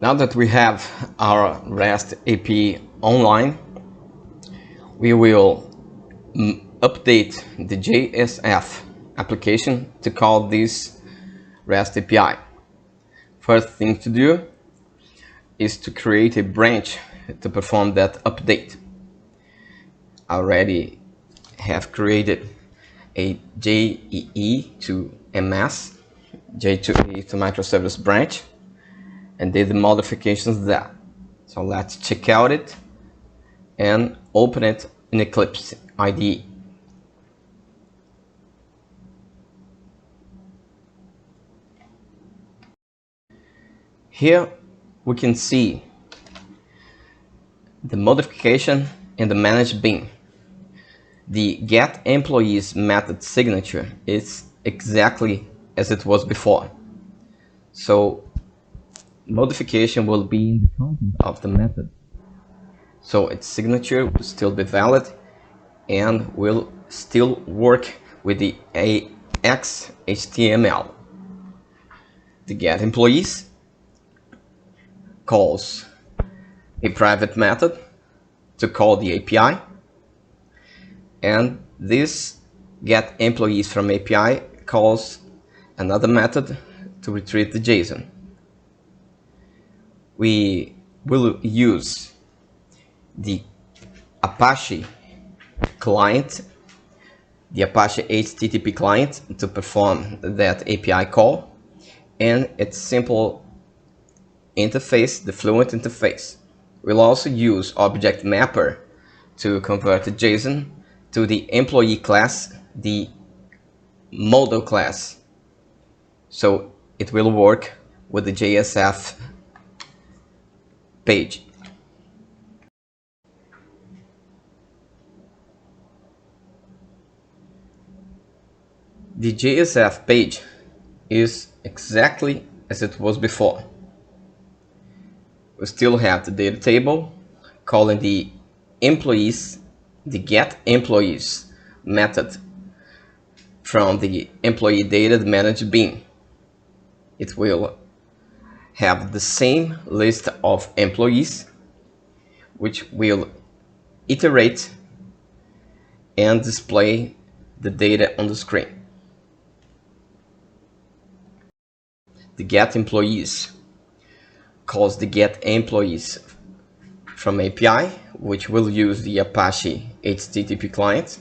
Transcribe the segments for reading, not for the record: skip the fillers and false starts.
Now that we have our REST API online, we will update the JSF application to call this REST API. First thing to do is to create a branch to perform that update. I already have created a JEE to MS, J2E to microservice branch, and did the modifications there. So let's check out it and open it in Eclipse IDE. Here we can see the modification in the manage bin. The get employees method signature is exactly as it was before. So modification will be in the content of the method. So its signature will still be valid and will still work with the HTML. The get employees calls a private method to call the API, and this get employees from API calls another method to retrieve the JSON. We will use the Apache client, the Apache HTTP client, to perform that API call, and its simple interface, the Fluent interface. We'll also use Object Mapper to convert the JSON to the employee class, the model class. So it will work with the JSF page. The JSF page is exactly as it was before. We still have the data table calling the employees, the get employees method from the employee data managed bin. It will have the same list of employees, which will iterate and display the data on the screen. The get employees calls the get employees from API, which will use the Apache HTTP client.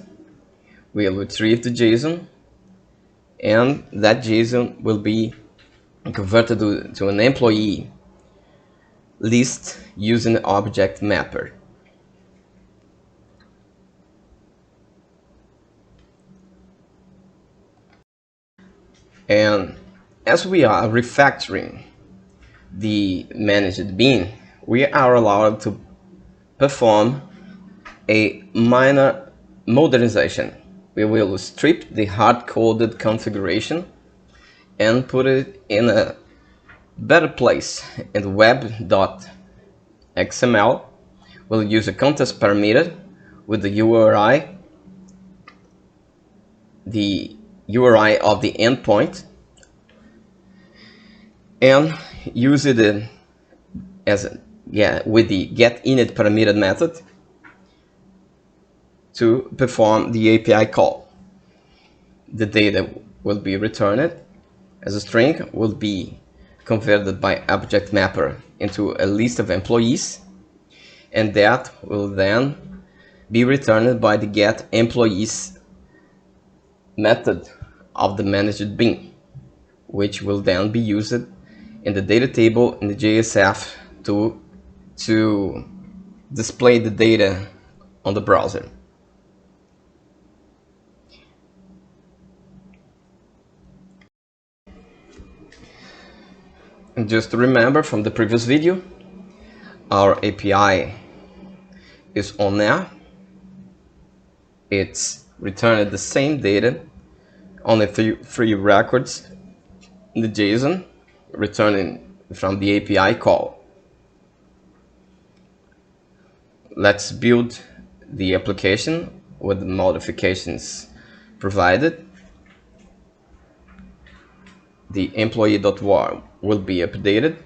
We'll retrieve the JSON, and that JSON will be converted to an employee list using Object Mapper. And as we are refactoring the managed bin, we are allowed to perform a minor modernization. We will strip the hard-coded configuration and put it in a better place in web.xml. We'll use a context parameter with the URI of the endpoint, and use it with the getInit parameter method to perform the API call. The data will be returned as a string, will be converted by Object Mapper into a list of employees, and that will then be returned by the get employees method of the managed bin, which will then be used in the data table in the JSF to display the data on the browser. And just to remember from the previous video, our API is on there. It's returned the same data, only three records in the JSON, returning from the API call. Let's build the application with the modifications provided. The employee.var will be updated.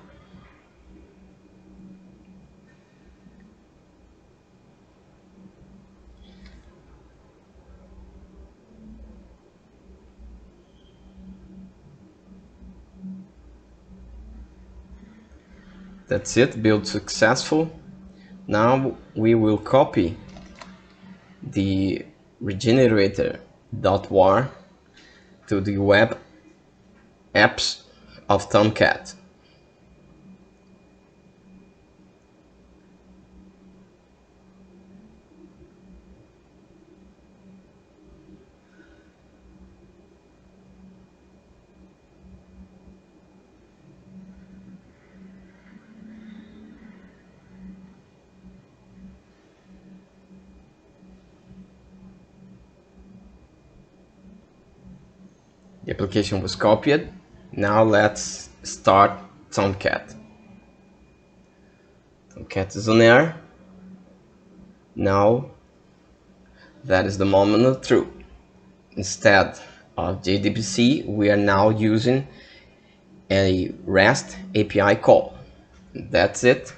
That's it, build successful. Now we will copy the regenerator.var to the web apps of Tomcat. The application was copied. Now let's start Tomcat. Tomcat is on air. Now that is the moment of truth. Instead of JDBC, we are now using a REST API call. That's it.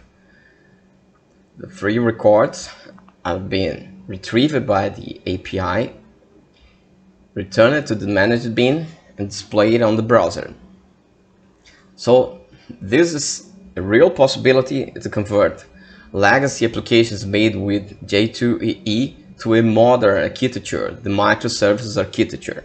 The free records have been retrieved by the API, returned to the managed bin, and displayed on the browser. So this is a real possibility to convert legacy applications made with J2EE to a modern architecture, the microservices architecture.